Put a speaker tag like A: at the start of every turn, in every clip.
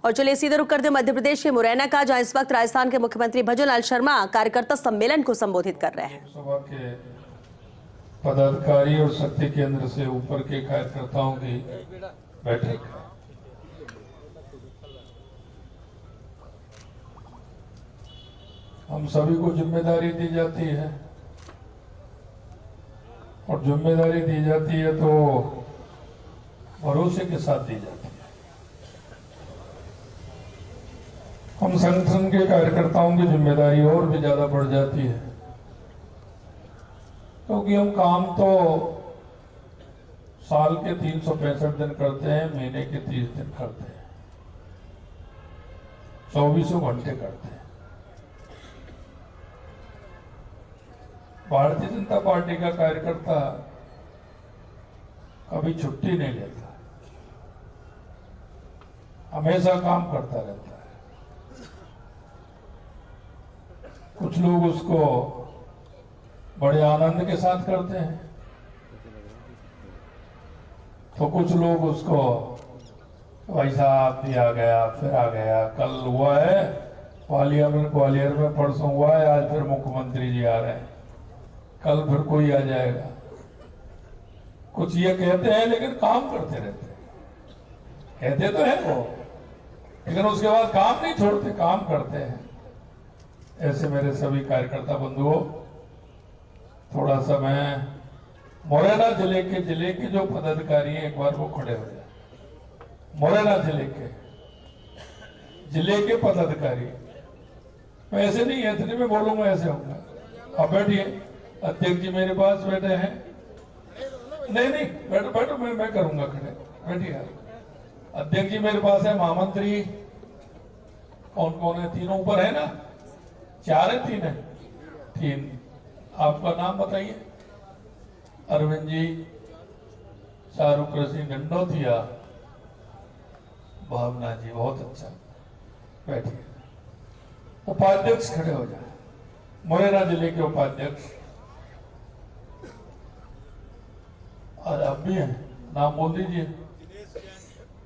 A: और चलिए सीधे रुक करते मध्य प्रदेश के मुरैना का, जहां इस वक्त राजस्थान के मुख्यमंत्री भजनलाल शर्मा कार्यकर्ता सम्मेलन को संबोधित कर रहे हैं।
B: लोकसभा के पदाधिकारी और शक्ति केंद्र से ऊपर के कार्यकर्ताओं की बैठक है। हम सभी को जिम्मेदारी दी जाती है और जिम्मेदारी दी जाती है तो भरोसे के साथ दी जाती है। हम संगठन के कार्यकर्ताओं की जिम्मेदारी और भी ज्यादा बढ़ जाती है, क्योंकि हम काम तो साल के 365 दिन करते हैं, महीने के 30 दिन करते हैं, 24 घंटे करते हैं। भारतीय जनता पार्टी का कार्यकर्ता कभी छुट्टी नहीं लेता, हमेशा काम करता रहता है। कुछ लोग उसको बड़े आनंद के साथ करते हैं, तो कुछ लोग उसको भाई साहब भी आ गया, फिर आ गया, कल हुआ है ग्वालियर में परसों हुआ है, आज फिर मुख्यमंत्री जी आ रहे हैं, कल फिर कोई आ जाएगा। कुछ ये कहते हैं लेकिन काम करते रहते हैं। कहते तो है वो, लेकिन उसके बाद काम नहीं छोड़ते, काम करते हैं। ऐसे मेरे सभी कार्यकर्ता बंधुओं, थोड़ा सा मैं मुरैना जिले के जो पदाधिकारी हैं, एक बार वो खड़े हो जाए। मुरैना जिले के पदाधिकारी, मैं ऐसे नहीं है, इतने में बोलूंगा ऐसे होगा। अब बैठिए, अध्यक्ष जी मेरे पास बैठे हैं। नहीं बैठो मैं करूंगा खड़े, बैठिए। अध्यक्ष जी मेरे पास है, महामंत्री कौन कौन है? तीनों ऊपर है ना? 4 है, 3 है? 3। आपका नाम बताइए। अरविंद जी, शाहरुख ऋषि गंडोतिया, भावना जी, बहुत अच्छा, बैठिए। उपाध्यक्ष खड़े हो जाए, मुरैना जिले के उपाध्यक्ष। और अब भी है, नाम बोल दीजिए।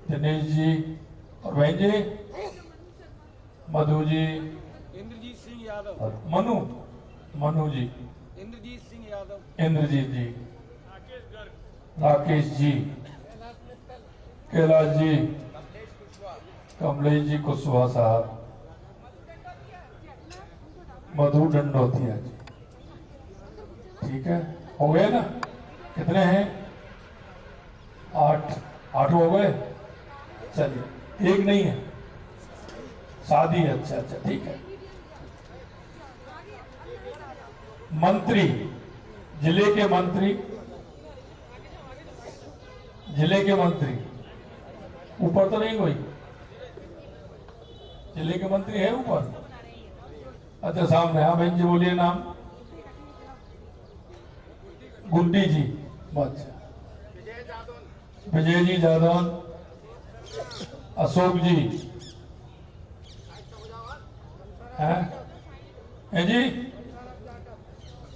B: दिनेश जी, और बहन जी मधु जी,
C: इंद्रजीत सिंह यादव,
B: मनु जी,
C: इंद्रजीत सिंह यादव,
B: इंद्रजीत जी, राकेश जी, कैलाश जी, कमलेश जी कुशवाहा साहब, मधु डंडोतिया जी। ठीक है, हो गए ना? कितने हैं? 8 हो गए। चलिए, एक नहीं है, शादी है। अच्छा, ठीक है। मंत्री, जिले के मंत्री ऊपर तो नहीं कोई? जिले के मंत्री है ऊपर? अच्छा, सामने। हाँ बहन जी, बोलिए नाम। गुड्डी जी, अच्छा। विजय जी जादौन, अशोक जी हैं जी,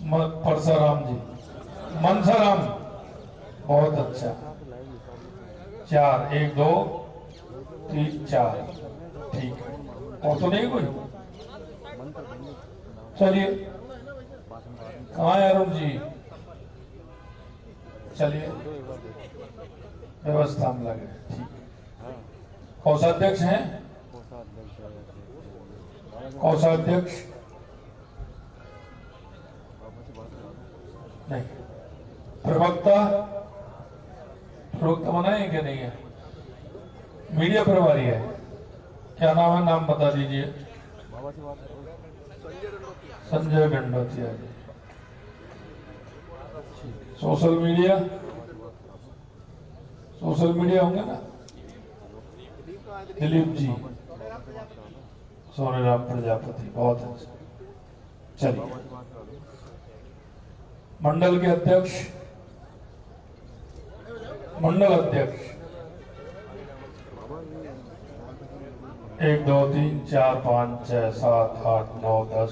B: परसाराम जी, मनसाराम, बहुत अच्छा। 4, 1 2 3 4, ठीक है। और तो नहीं कोई? चलिए, कहाँ है अरुण जी? चलिए, व्यवस्था में लगे, ठीक है। कोषाध्यक्ष हैं? कोषाध्यक्ष नहीं। प्रवक्ता बनाए क्या? नहीं है। मीडिया प्रभारी है, क्या नाम है? नाम बता दीजिए। संजय गंडोतिया जी। सोशल मीडिया होंगे ना? दिलीप जी, सोनेराम प्रजापति, बहुत अच्छा। चलिए, मंडल के अध्यक्ष, मंडल अध्यक्ष 1 2 3 4 5 6 7 8 9 10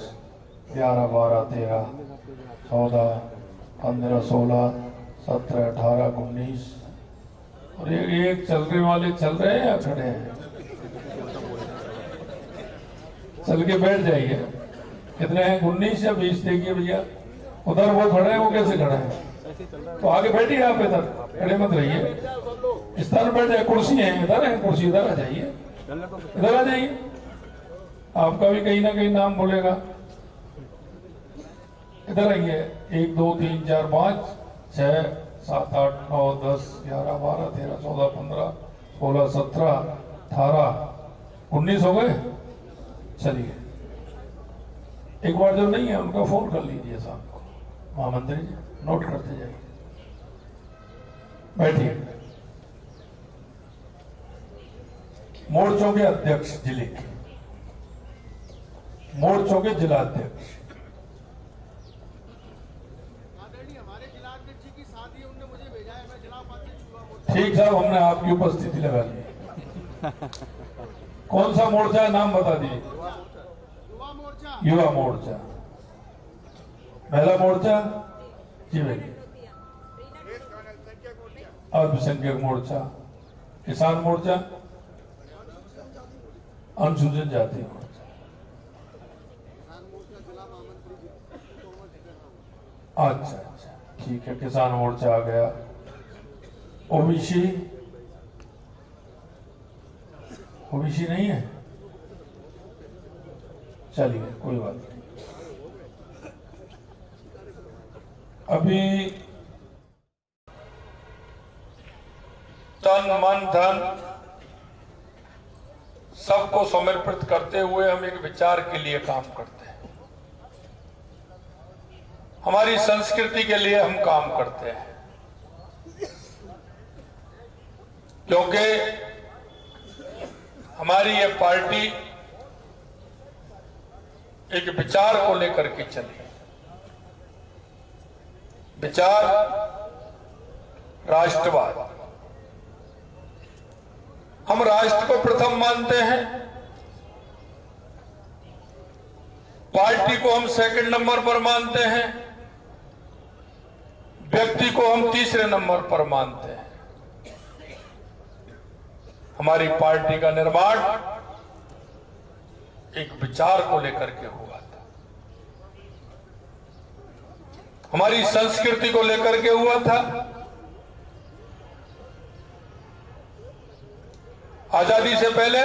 B: 11 12 13 14 15 16 17 18 19 और एक चलने वाले चल रहे हैं या खड़े हैं? चल के बैठ जाइए। कितने हैं? 19 या 20 देखिए भैया। उधर वो खड़े हैं, वो कैसे खड़े हैं? तो आगे बैठिए आप, इधर खड़े मत रहिए। इस तरह बैठ जाए, कुर्सी है इधर, है कुर्सी, इधर आ जाइए, इधर आ जाइए। आपका भी कहीं ना कहीं नाम बोलेगा। इधर आइए। 1 2 3 4 5 6 7 8 9 10 11 12 13 14 15 16 17 18 19 हो गए। चलिए, एक बार जो नहीं है उनका फोन कर लीजिए साहब को, महामंत्री जी, नोट करते जाइए। बैठिए। मोर्चों के अध्यक्ष, जिले के मोर्चों के जिला अध्यक्ष।
C: हमारे जिला अध्यक्ष जी की शादी है, उनने मुझे भेजा है, मैं जिला उपाध्यक्ष हुआ।
B: ठीक साहब, हमने आपकी उपस्थिति लगा ली। कौन सा मोर्चा है, नाम बता दीजिए।
C: युवा मोर्चा,
B: युवा मोर्चा, महिला मोर्चा, जी भैया, अल्पसंख्यक मोर्चा, किसान मोर्चा, अनुसूचित जाति मोर्चा। अच्छा अच्छा, ठीक है, किसान मोर्चा आ गया। ओबीसी, ओबीसी नहीं है, चलिए कोई बात नहीं। अभी तन मन धन सबको समर्पित करते हुए हम एक विचार के लिए काम करते हैं। हमारी संस्कृति के लिए हम काम करते हैं, क्योंकि हमारी ये पार्टी एक विचार को लेकर के चली। विचार राष्ट्रवाद। हम राष्ट्र को प्रथम मानते हैं, पार्टी को हम सेकंड नंबर पर मानते हैं, व्यक्ति को हम तीसरे नंबर पर मानते हैं। हमारी पार्टी का निर्माण एक विचार को लेकर के हुआ था, हमारी संस्कृति को लेकर के हुआ था। आजादी से पहले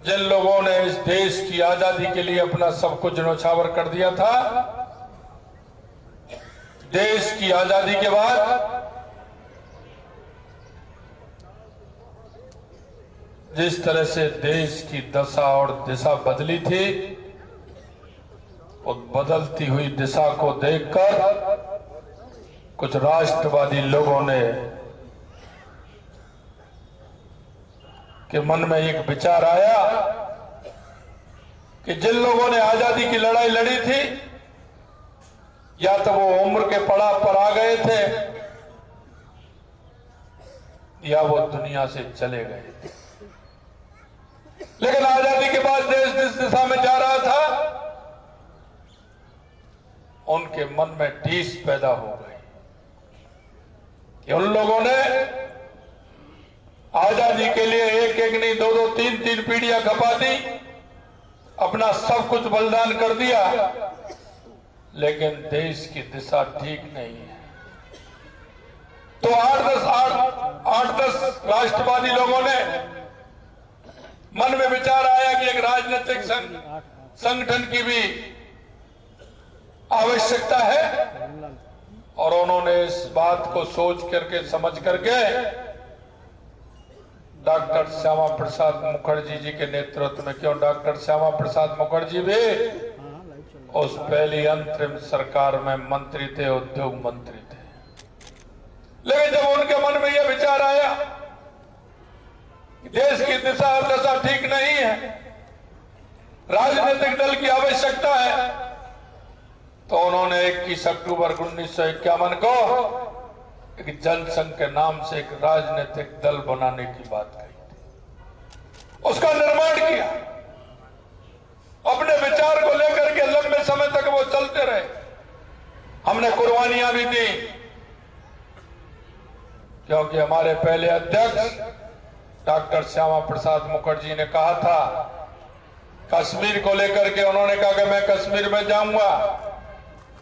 B: जिन लोगों ने इस देश की आजादी के लिए अपना सब कुछ न्यौछावर कर दिया था, देश की आजादी के बाद जिस तरह से देश की दशा और दिशा बदली थी, उस बदलती हुई दिशा को देखकर कुछ राष्ट्रवादी लोगों ने के मन में एक विचार आया कि जिन लोगों ने आजादी की लड़ाई लड़ी थी, या तो वो उम्र के पड़ाव पर आ गए थे या वो दुनिया से चले गए थे। लेकिन आजादी के बाद देश जिस दिशा में जा रहा था, उनके मन में टीस पैदा हो गई कि उन लोगों ने आजादी के लिए एक एक नहीं, दो दो, तीन तीन पीढ़ियां खपा दी, अपना सब कुछ बलिदान कर दिया, लेकिन देश की दिशा ठीक नहीं है। तो 8-10 राष्ट्रवादी लोगों ने मन में विचार आया कि एक राजनीतिक संगठन की भी आवश्यकता है, और उन्होंने इस बात को सोच करके समझ करके डॉक्टर श्यामा प्रसाद मुखर्जी जी के नेतृत्व में, क्यों डॉक्टर श्यामा प्रसाद मुखर्जी भी उस पहली अंतरिम सरकार में मंत्री थे, उद्योग मंत्री थे। लेकिन जब उनके मन में यह विचार आया कि देश की दिशा और दशा ठीक नहीं है, राजनीतिक दल की आवश्यकता है, तो उन्होंने 21 अक्टूबर 1951 को एक जनसंघ के नाम से एक राजनीतिक दल बनाने की बात कही थी। उसका निर्माण किया, अपने विचार को लेकर के लंबे समय तक वो चलते रहे। हमने कुर्बानियां भी दी, क्योंकि हमारे पहले अध्यक्ष डॉक्टर श्यामा प्रसाद मुखर्जी ने कहा था, कश्मीर को लेकर के उन्होंने कहा कि मैं कश्मीर में जाऊंगा,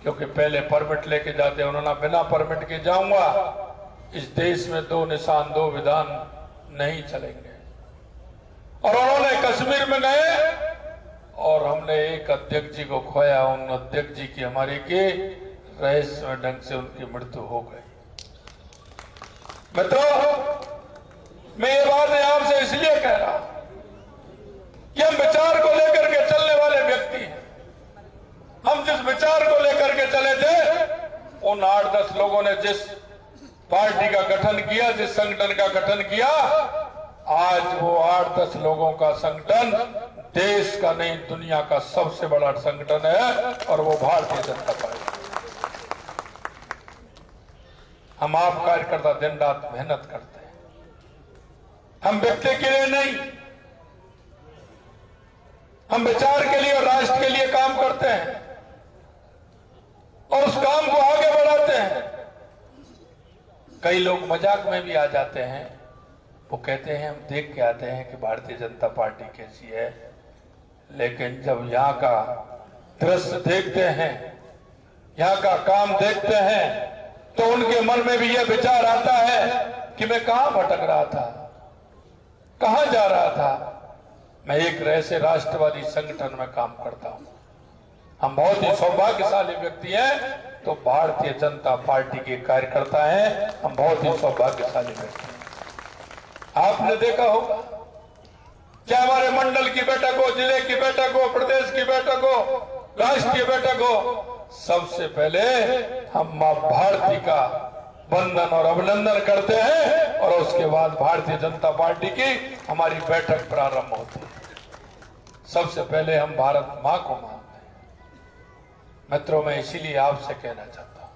B: क्योंकि पहले परमिट लेके जाते, उन्होंने बिना परमिट के जाऊंगा। इस देश में 2 निशान 2 विधान नहीं चलेंगे। और उन्होंने कश्मीर में गए और हमने एक अध्यक्ष जी को खोया। उन अध्यक्ष जी की हमारी के रहस्यमय ढंग से उनकी मृत्यु हो गई। मित्रों, मैं ये बात आपसे इसलिए कह रहा हूं कि हम विचार को लेकर के चलने वाले व्यक्ति हैं। हम जिस विचार को लेकर के चले थे, उन 8-10 लोगों ने जिस पार्टी का गठन किया, जिस संगठन का गठन किया, आज वो 8-10 लोगों का संगठन देश का नहीं दुनिया का सबसे बड़ा संगठन है, और वो भारतीय जनता पार्टी। हम आप कार्यकर्ता दिन रात मेहनत करते हैं। हम व्यक्ति के लिए नहीं, हम विचार के लिए और राष्ट्र के लिए काम करते हैं और उस काम को आगे बढ़ाते हैं। कई लोग मजाक में भी आ जाते हैं, वो कहते हैं हम देख के आते हैं कि भारतीय जनता पार्टी कैसी है, लेकिन जब यहाँ का दृश्य देखते हैं, यहाँ का काम देखते हैं, तो उनके मन में भी यह विचार आता है कि मैं कहां भटक रहा था, कहां जा रहा था। मैं एक ऐसे राष्ट्रवादी संगठन में काम करता हूं। हम बहुत ही सौभाग्यशाली व्यक्ति हैं, तो भारतीय जनता पार्टी के कार्यकर्ता हैं। हम बहुत ही सौभाग्यशाली व्यक्ति हैं। आपने देखा होगा, चाहे हमारे मंडल की बैठक हो, जिले की बैठक हो, प्रदेश की बैठक हो, राष्ट्रीय बैठक हो, सबसे पहले हम मां भारती का वंदन और अभिनंदन करते हैं, और उसके बाद भारतीय जनता पार्टी की हमारी बैठक प्रारंभ होती है। सबसे पहले हम भारत मां को मानते हैं। मित्रों, मैं इसीलिए आपसे कहना चाहता हूं,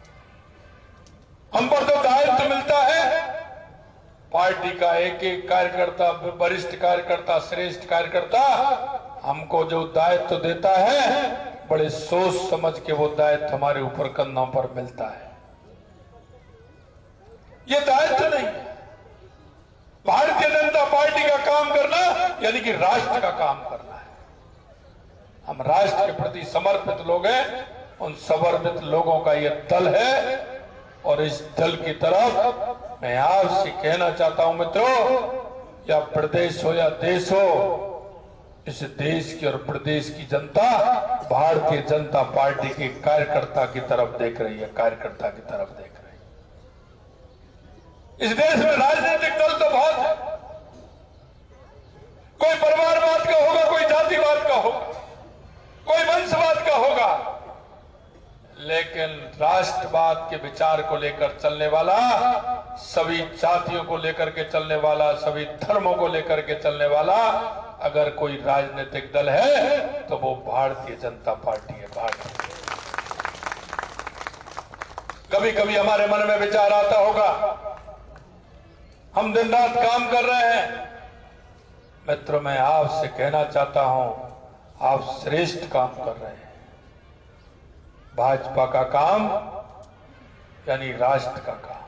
B: हम पर तो दायित्व मिलता है। पार्टी का एक एक कार्यकर्ता, वरिष्ठ कार्यकर्ता, श्रेष्ठ कार्यकर्ता हमको जो दायित्व देता है, बड़े सोच समझ के वो दायित्व हमारे ऊपर कंधों पर मिलता है। ये दायित्व नहीं है। भारतीय जनता पार्टी का काम करना यानी कि राष्ट्र का काम करना है। हम राष्ट्र के प्रति समर्पित लोग हैं। उन समर्पित लोगों का ये दल है, और इस दल की तरफ मैं आपसे कहना चाहता हूं मित्रों, या प्रदेश हो या देश हो, इस देश की और प्रदेश की जनता भारतीय जनता पार्टी के कार्यकर्ता की तरफ देख रही है, कार्यकर्ता की तरफ देख रही है। इस देश में राजनीतिक दल तो बहुत है। कोई परिवारवाद का होगा, कोई जातिवाद का होगा, कोई वंशवाद का होगा, लेकिन राष्ट्रवाद के विचार को लेकर चलने वाला, सभी जातियों को लेकर के चलने वाला, सभी धर्मों को लेकर के चलने वाला अगर कोई राजनीतिक दल है तो वो भारतीय जनता पार्टी है। भारतीय। कभी कभी हमारे मन में विचार आता होगा, हम दिन रात काम कर रहे हैं। मित्रों, मैं आपसे कहना चाहता हूं, आप श्रेष्ठ काम कर रहे हैं। भाजपा का काम यानी राष्ट्र का काम,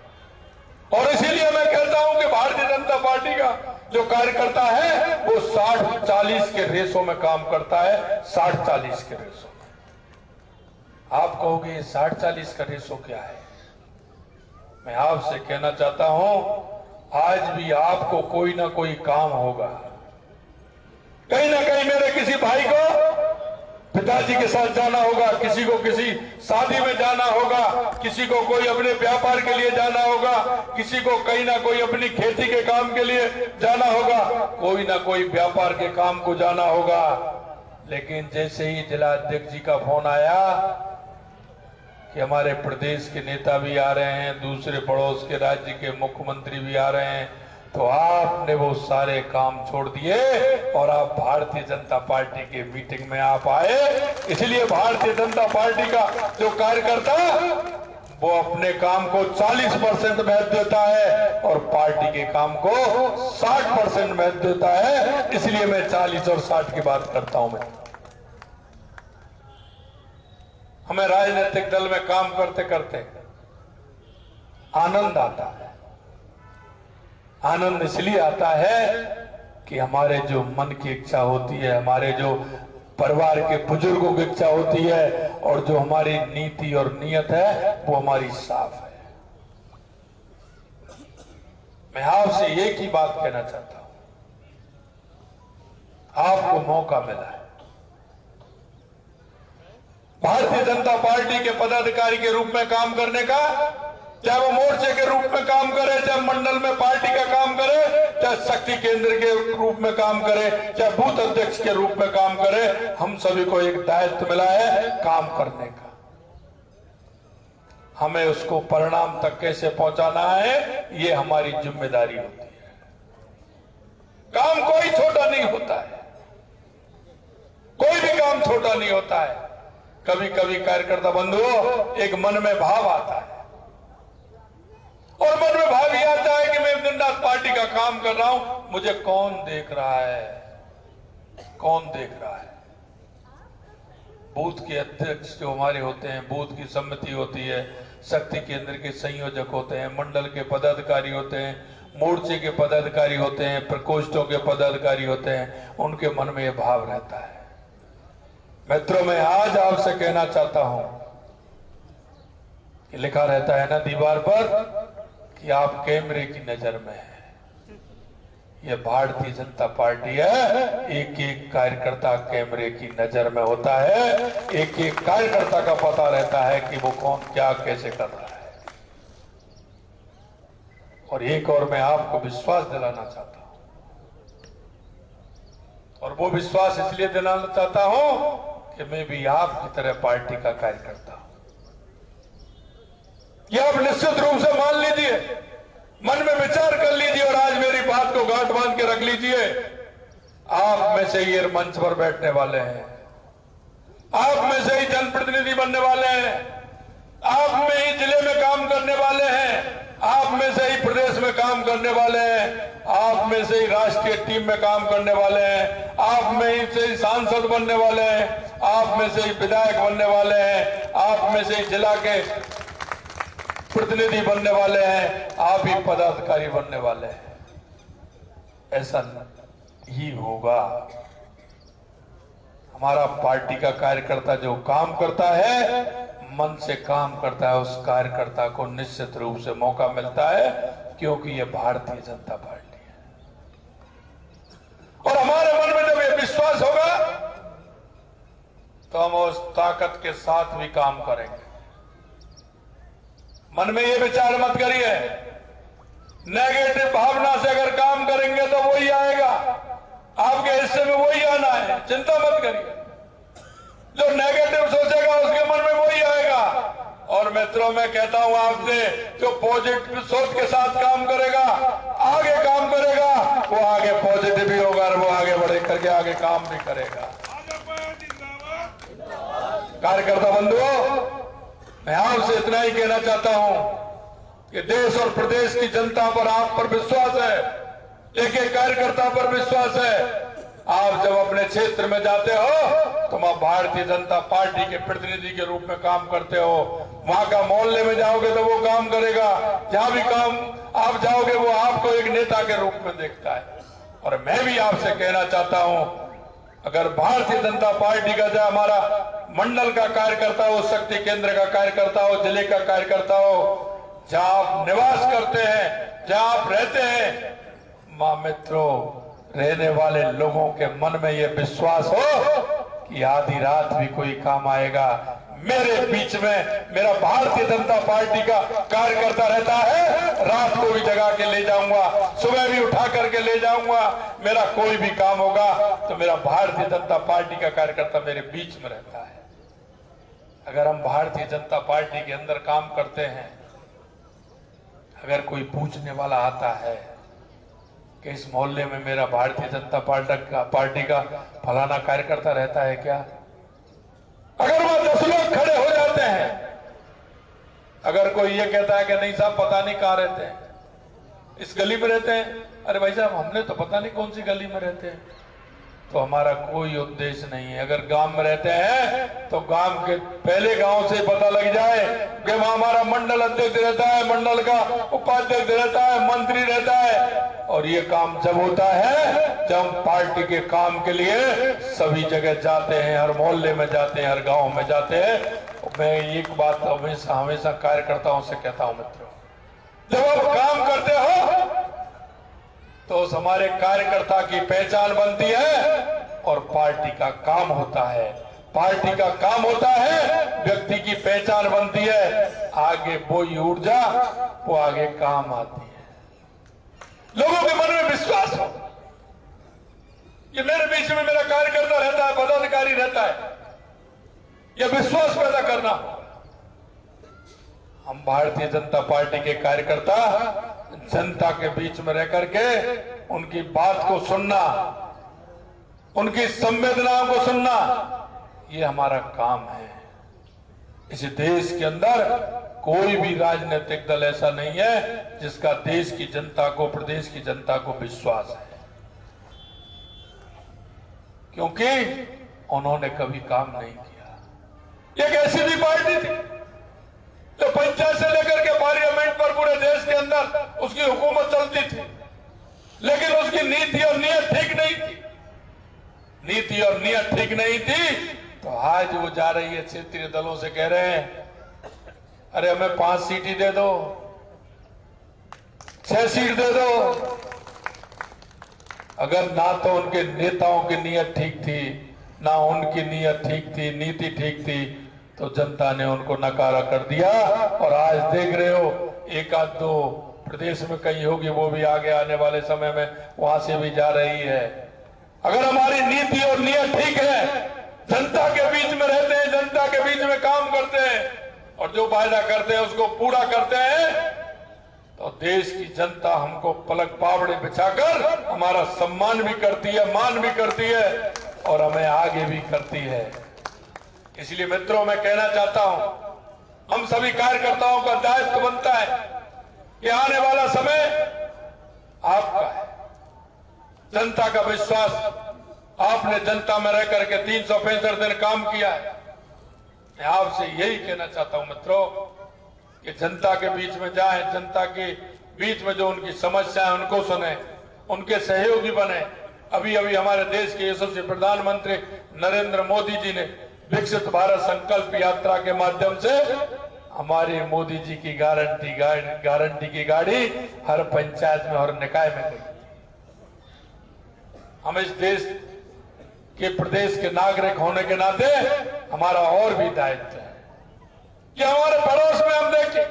B: और इसीलिए मैं कहता हूं कि भारतीय जनता पार्टी का जो कार्यकर्ता है वो 60-40 के रेशो में काम करता है। 60-40 के रेशो में। आप कहोगे 60-40 का रेशो क्या है? मैं आपसे कहना चाहता हूं, आज भी आपको कोई ना कोई काम होगा। कहीं ना कहीं मेरे किसी भाई को पिताजी के साथ जाना होगा, किसी को किसी शादी में जाना होगा, किसी को कोई अपने व्यापार के लिए जाना होगा, किसी को कहीं ना कोई अपनी खेती के काम के लिए जाना होगा, कोई ना कोई व्यापार के काम को जाना होगा। लेकिन जैसे ही जिला अध्यक्ष जी का फोन आया कि हमारे प्रदेश के नेता भी आ रहे हैं, दूसरे पड़ोस के राज्य के मुख्यमंत्री भी आ रहे हैं, तो आपने वो सारे काम छोड़ दिए और आप भारतीय जनता पार्टी के मीटिंग में आप आए। इसलिए भारतीय जनता पार्टी का जो कार्यकर्ता वो अपने काम को 40% महत्व देता है और पार्टी के काम को 60% महत्व देता है। इसलिए मैं 40 और 60 की बात करता हूं। मैं हमें राजनीतिक दल में काम करते करते आनंद आता है। आनंद इसलिए आता है कि हमारे जो मन की इच्छा होती है, हमारे जो परिवार के बुजुर्गों की इच्छा होती है और जो हमारी नीति और नीयत है वो हमारी साफ है। मैं आपसे एक ही बात कहना चाहता हूं, आपको मौका मिला है भारतीय जनता पार्टी के पदाधिकारी के रूप में काम करने का, चाहे वो मोर्चे के रूप में काम करे, चाहे मंडल में पार्टी का काम करे, चाहे शक्ति केंद्र के रूप में काम करे, चाहे बूथ अध्यक्ष के रूप में काम करे। हम सभी को एक दायित्व मिला है काम करने का। हमें उसको परिणाम तक कैसे पहुंचाना है ये हमारी जिम्मेदारी होती है। काम कोई छोटा नहीं होता है, कोई भी काम छोटा नहीं होता है। कभी कभी कार्यकर्ता बंधुओं एक मन में भाव आता है और मन में भाव ये आता है कि मैं दिन रात पार्टी का काम कर रहा हूं, मुझे कौन देख रहा है, कौन देख रहा है। बूथ के अध्यक्ष जो हमारे होते हैं, बूथ की समिति होती है, शक्ति केंद्र के संयोजक होते हैं, मंडल के पदाधिकारी होते हैं, मोर्चे के पदाधिकारी होते हैं, प्रकोष्ठों के पदाधिकारी होते हैं, उनके मन में यह भाव रहता है। मित्रों, मैं आज आपसे कहना चाहता हूं कि लिखा रहता है ना दीवार पर कि आप कैमरे की नजर में हैं। यह भारतीय जनता पार्टी है, एक एक कार्यकर्ता कैमरे की नजर में होता है। एक एक कार्यकर्ता का पता रहता है कि वो कौन क्या कैसे कर रहा है। और एक और मैं आपको विश्वास दिलाना चाहता हूं, और वो विश्वास इसलिए दिलाना चाहता हूं कि मैं भी आपकी तरह पार्टी का कार्यकर्ता हूं। यह आप निश्चित रूप से मान लीजिए, मन में विचार कर लीजिए और आज मेरी बात को गांठ बांध के रख लीजिए। आप में से ये मंच पर बैठने वाले हैं, आप में से ही जनप्रतिनिधि बनने वाले हैं, आप में ही जिले में काम करने वाले हैं, आप में से ही प्रदेश में काम करने वाले हैं, आप में से ही राष्ट्रीय टीम में काम करने वाले हैं, आप में से ही सांसद बनने वाले हैं, आप में से ही विधायक बनने वाले हैं, आप में से ही जिला के प्रतिनिधि बनने वाले हैं, आप ही पदाधिकारी बनने वाले हैं। ऐसा ही होगा। हमारा पार्टी का कार्यकर्ता जो काम करता है, मन से काम करता है, उस कार्यकर्ता को निश्चित रूप से मौका मिलता है, क्योंकि यह भारतीय जनता पार्टी है। और हमारे मन में जब यह विश्वास होगा तो हम उस ताकत के साथ भी काम करेंगे। मन में ये विचार मत करिए, नेगेटिव भावना से अगर काम करेंगे तो वही आएगा, आपके हिस्से में वही आना है। चिंता मत करिए, जो नेगेटिव सोचेगा उसके मन में वही आएगा। और मित्रों, मैं कहता हूं आपसे, जो पॉजिटिव सोच के साथ काम करेगा, आगे काम करेगा, वो आगे पॉजिटिव भी होगा और वो आगे बढ़े करके आगे काम भी करेगा। कार्यकर्ता बंधुओं, मैं आपसे इतना ही कहना चाहता हूं कि देश और प्रदेश की जनता पर आप पर विश्वास है, एक एक कार्यकर्ता पर विश्वास है। आप जब अपने क्षेत्र में जाते हो तो वहां भारतीय जनता पार्टी के प्रतिनिधि के रूप में काम करते हो, वहां का मोहल्ले में जाओगे तो वो काम करेगा, जहां भी काम आप जाओगे वो आपको एक नेता के रूप में देखता है। और मैं भी आपसे कहना चाहता हूं, अगर भारतीय जनता पार्टी का चाहे हमारा मंडल का कार्यकर्ता हो, शक्ति केंद्र का कार्यकर्ता हो, जिले का कार्यकर्ता हो, जहां आप निवास करते हैं, जहां आप रहते हैं, मां मित्रों, रहने वाले लोगों के मन में यह विश्वास हो कि आधी रात भी कोई काम आएगा, मेरे बीच में मेरा भारतीय जनता पार्टी का कार्यकर्ता रहता है, रात को भी जगा के ले जाऊंगा, सुबह भी उठा करके ले जाऊंगा। मेरा कोई भी काम होगा तो मेरा भारतीय जनता पार्टी का कार्यकर्ता मेरे बीच में रहता है। अगर हम भारतीय जनता पार्टी के अंदर काम करते हैं, अगर कोई पूछने वाला आता है कि इस मोहल्ले में मेरा भारतीय जनता पार्टी का फलाना कार्यकर्ता रहता है क्या, अगर वहां 10 लोग खड़े हो जाते हैं, अगर कोई ये कहता है कि नहीं साहब पता नहीं कहां रहते हैं, इस गली में रहते हैं, अरे भाई साहब हमने तो पता नहीं कौन सी गली में रहते हैं, तो हमारा कोई उद्देश्य नहीं है। अगर गांव में रहते हैं तो गांव के पहले गांव से पता लग जाए कि वहां हमारा मंडल अध्यक्ष रहता है, मंडल का उपाध्यक्ष रहता है, मंत्री रहता है, और ये काम जब होता है जब हम पार्टी के काम के लिए सभी जगह जाते हैं, हर मोहल्ले में जाते हैं, हर गांव में जाते हैं। मैं एक बात हमेशा हमेशा कार्यकर्ताओं से कहता हूं मित्रों, जब आप काम करते हो तो उस हमारे कार्यकर्ता की पहचान बनती है और पार्टी का काम होता है। पार्टी का काम होता है, व्यक्ति की पहचान बनती है, आगे वही ऊर्जा वो आगे काम आती है। लोगों के मन में विश्वास हो कि मेरे बीच में मेरा कार्यकर्ता रहता है, पदाधिकारी रहता है, यह विश्वास पैदा करना। हम भारतीय जनता पार्टी के कार्यकर्ता जनता के बीच में रह करके उनकी बात को सुनना, उनकी संवेदनाओं को सुनना, ये हमारा काम है। इस देश के अंदर कोई भी राजनीतिक दल ऐसा नहीं है जिसका देश की जनता को, प्रदेश की जनता को विश्वास है, क्योंकि उन्होंने कभी काम नहीं किया। एक ऐसी भी पार्टी थी जो पंचायत से लेकर के पार्लियामेंट पर पूरे देश के अंदर उसकी हुकूमत चलती थी, लेकिन उसकी नीति और नीयत ठीक नहीं थी। नीति और नीयत ठीक नहीं थी तो आज वो जा रही है क्षेत्रीय दलों से, कह रहे हैं अरे हमें 5 सीट ही दे दो, 6 सीट दे दो। अगर ना तो उनके नेताओं की नीयत ठीक थी, ना उनकी नीयत ठीक थी, नीति ठीक थी, तो जनता ने उनको नकारा कर दिया। और आज देख रहे हो एक आध दो प्रदेश में कहीं होगी, वो भी आगे आने वाले समय में वहां से भी जा रही है। अगर हमारी नीति और नीयत ठीक है, जनता के बीच में रहते हैं, जनता के बीच में काम करते हैं और जो वायदा करते हैं उसको पूरा करते हैं, तो देश की जनता हमको पलक पावड़े बिछाकर हमारा सम्मान भी करती है, मान भी करती है और हमें आगे भी करती है। इसलिए मित्रों, मैं कहना चाहता हूं, हम सभी कार्यकर्ताओं का दायित्व बनता है कि आने वाला समय आपका है। जनता का विश्वास, आपने जनता में रह करके 365 दिन काम किया है। मैं आपसे यही कहना चाहता हूं मित्रों कि जनता के बीच में जाएं, जनता के बीच में जो उनकी समस्या है उनको सुने, उनके सहयोगी बने। अभी अभी हमारे देश के यशस्वी प्रधानमंत्री नरेंद्र मोदी जी ने विकसित भारत संकल्प यात्रा के माध्यम से हमारे मोदी जी की गारंटी की गाड़ी हर पंचायत में और निकाय में गई। हम इस देश के, प्रदेश के नागरिक होने के नाते हमारा और भी दायित्व है कि हमारे पड़ोस में हम देखें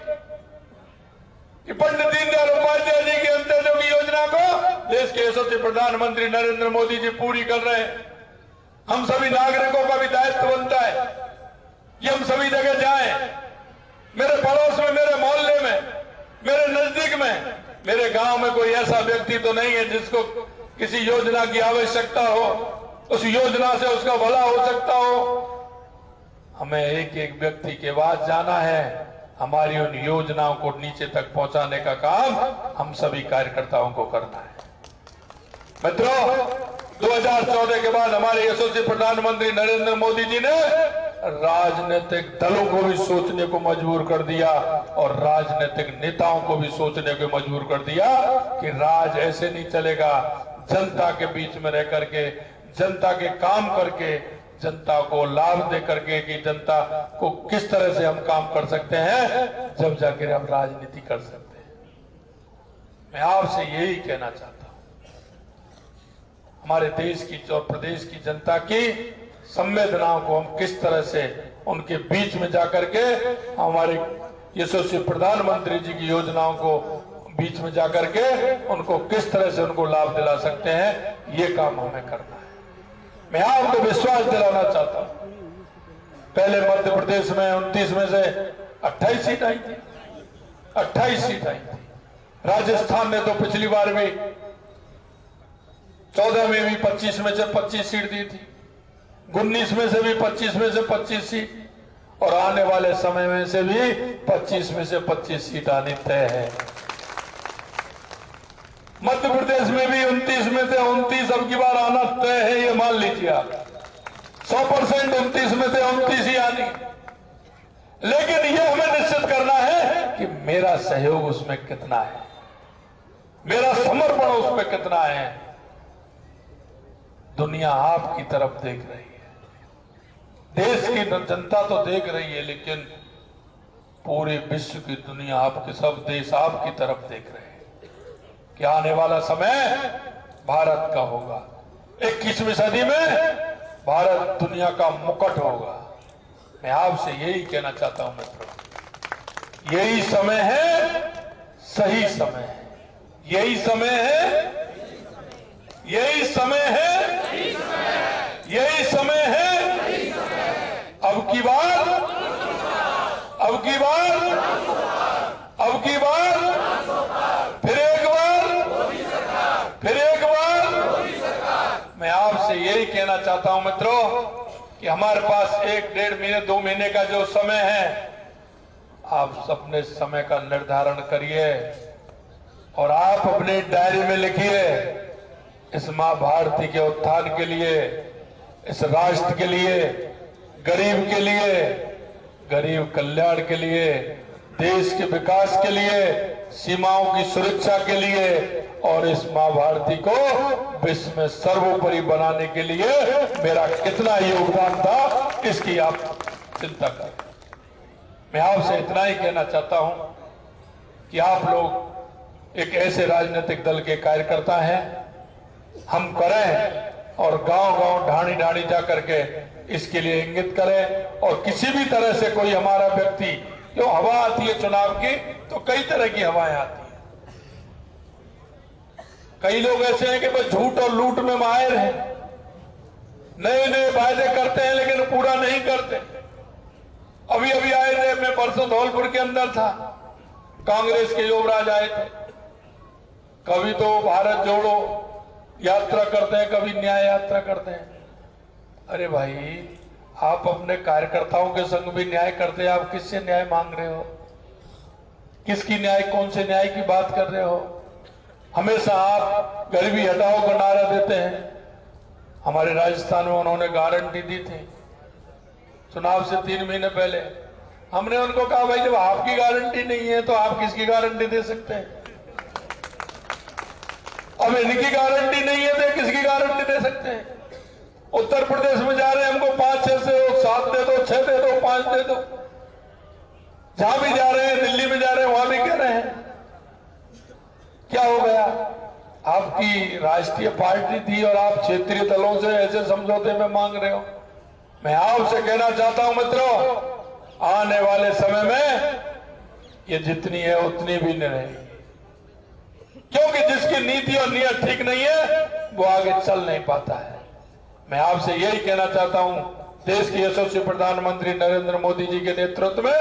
B: कि पंडित दीनदयाल उपाध्याय जी की अंत्योदय योजना को देश के यशस्वी प्रधानमंत्री नरेंद्र मोदी जी पूरी कर रहे हैं। हम सभी नागरिकों का भी दायित्व बनता है कि हम सभी जगह जाएं, मेरे पड़ोस में, मेरे मोहल्ले में, मेरे नजदीक में, मेरे गांव में कोई ऐसा व्यक्ति तो नहीं है जिसको किसी योजना की आवश्यकता हो, उस योजना से उसका भला हो सकता हो। हमें एक एक व्यक्ति के पास जाना है, हमारी उन योजनाओं को नीचे तक पहुंचाने का काम हम सभी कार्यकर्ताओं को करना है। मित्रों, 2014 के बाद हमारे यशस्वी प्रधानमंत्री नरेंद्र मोदी जी ने राजनीतिक दलों को भी सोचने को मजबूर कर दिया और राजनीतिक नेताओं को भी सोचने को मजबूर कर दिया कि राज ऐसे नहीं चलेगा। जनता के बीच में रह करके, जनता के काम करके, जनता को लाभ दे करके कि जनता को किस तरह से हम काम कर सकते हैं, जब जाकर हम राजनीति कर सकते हैं। मैं आपसे यही कहना चाहता हूं, हमारे देश की और प्रदेश की जनता की संवेदनाओं को हम किस तरह से उनके बीच में जाकर के हमारे यशस्वी प्रधानमंत्री जी की योजनाओं को बीच में जाकर के उनको किस तरह से उनको लाभ दिला सकते हैं, ये काम हमें करना है। मैं आपको विश्वास दिलाना चाहता हूं, पहले मध्य प्रदेश में 29 में से 28 सीट आई थी, 28 सीट आई थी। राजस्थान ने तो पिछली बार भी 14 में भी 25 में से 25 सीट दी थी, 19 में से भी 25 में से 25 सीट और आने वाले समय में से भी 25 में से 25 सीट आनी तय है। मध्य प्रदेश में भी 29 में से 29 अब की बार आना तय है, ये मान लीजिए आप। 100% 29 में से 29 ही आनी, लेकिन ये हमें निश्चित करना है कि मेरा सहयोग उसमें कितना है। मेरा समर्पण उस पर कितना है। दुनिया आपकी तरफ देख रही है, देश की जनता तो देख रही है, लेकिन पूरे विश्व की दुनिया आपके, सब देश आपकी तरफ देख रहे हैं कि आने वाला समय भारत का होगा। 21वीं सदी में भारत दुनिया का मुकुट होगा। मैं आपसे यही कहना चाहता हूं मित्रों, यही समय है, सही समय है, यही समय है, यही समय है, यही समय है। अब की बार, अब की बार, अब की बार, फिर एक बार, फिर एक बार। मैं आपसे यही कहना चाहता हूं मित्रों कि हमारे पास 1-1.5 महीने 2 महीने का जो समय है, आप अपने समय का निर्धारण करिए और आप अपने डायरी में लिखिए, इस मां भारती के उत्थान के लिए, इस राष्ट्र के लिए, गरीब के लिए, गरीब कल्याण के लिए, देश के विकास के लिए, सीमाओं की सुरक्षा के लिए और इस मां भारती को विश्व में सर्वोपरि बनाने के लिए मेरा कितना योगदान था, इसकी आप चिंता करें। मैं आपसे इतना ही कहना चाहता हूं कि आप लोग एक ऐसे राजनीतिक दल के कार्यकर्ता हैं, हम करें और गांव-गांव, ढाणी-ढाणी जा करके इसके लिए इंगित करें। और किसी भी तरह से कोई हमारा व्यक्ति, जो हवा आती है चुनाव की, तो कई तरह की हवाएं आती हैं। कई लोग ऐसे हैं कि बस झूठ और लूट में माहिर हैं, नए नए वायदे करते हैं लेकिन पूरा नहीं करते। अभी अभी आए थे, मैं परसों धौलपुर के अंदर था, कांग्रेस के युवराज आए थे। कभी तो भारत जोड़ो यात्रा करते हैं, कभी न्याय यात्रा करते हैं। अरे भाई, आप अपने कार्यकर्ताओं के संग भी न्याय करते हैं, आप किससे न्याय मांग रहे हो? किसकी न्याय, कौन से न्याय की बात कर रहे हो? हमेशा आप गरीबी हटाओ का नारा देते हैं। हमारे राजस्थान में उन्होंने गारंटी दी थी चुनाव से 3 महीने पहले। हमने उनको कहा, भाई जब आपकी गारंटी नहीं है तो आप किसकी गारंटी दे सकते हैं? अब इनकी गारंटी नहीं है तो किसकी गारंटी दे सकते हैं? उत्तर प्रदेश में जा रहे हैं, हमको 5-6 से 7 दे दो, 6 दे दो, 5 दे दो। जहां भी जा रहे हैं, दिल्ली में जा रहे हैं, वहां भी कह रहे हैं। क्या हो गया? आपकी राष्ट्रीय पार्टी थी और आप क्षेत्रीय दलों से ऐसे समझौते में मांग रहे हो। मैं आपसे कहना चाहता हूं मित्रों, आने वाले समय में ये जितनी है उतनी भी नहीं रहेगी, क्योंकि जिसकी नीति और नीयत ठीक नहीं है वो आगे चल नहीं पाता है। मैं आपसे यही कहना चाहता हूं, देश के यशस्वी प्रधानमंत्री नरेंद्र मोदी जी के नेतृत्व में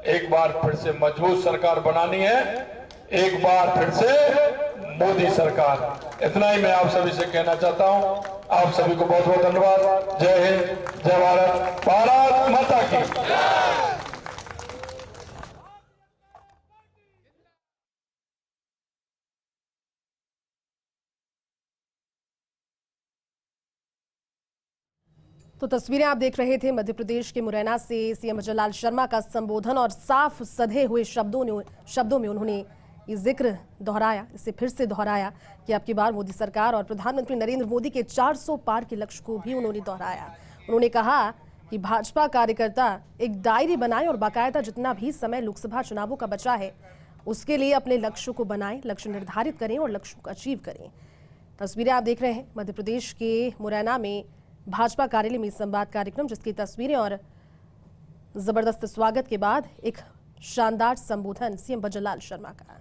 B: एक बार फिर से मजबूत सरकार बनानी है, एक बार फिर से मोदी सरकार। इतना ही मैं आप सभी से कहना चाहता हूं। आप सभी को बहुत बहुत धन्यवाद। जय हिंद, जय भारत, भारत माता की।
D: तो तस्वीरें आप देख रहे थे मध्य प्रदेश के मुरैना से सीएम भजनलाल शर्मा का संबोधन, और साफ सधे हुए शब्दों में उन्होंने ये जिक्र दोहराया, इसे फिर से दोहराया कि अब की बार मोदी सरकार और प्रधानमंत्री नरेंद्र मोदी के 400 पार के लक्ष्य को भी उन्होंने दोहराया। उन्होंने कहा कि भाजपा कार्यकर्ता एक डायरी बनाएं और बाकायदा जितना भी समय लोकसभा चुनावों का बचा है उसके लिए अपने लक्ष्य को बनाएं, लक्ष्य निर्धारित करें और लक्ष्य को अचीव करें। तस्वीरें आप देख रहे हैं मध्य प्रदेश के मुरैना में भाजपा कार्यालय में संवाद कार्यक्रम, जिसकी तस्वीरें और जबरदस्त स्वागत के बाद एक शानदार संबोधन सीएम भजनलाल शर्मा का।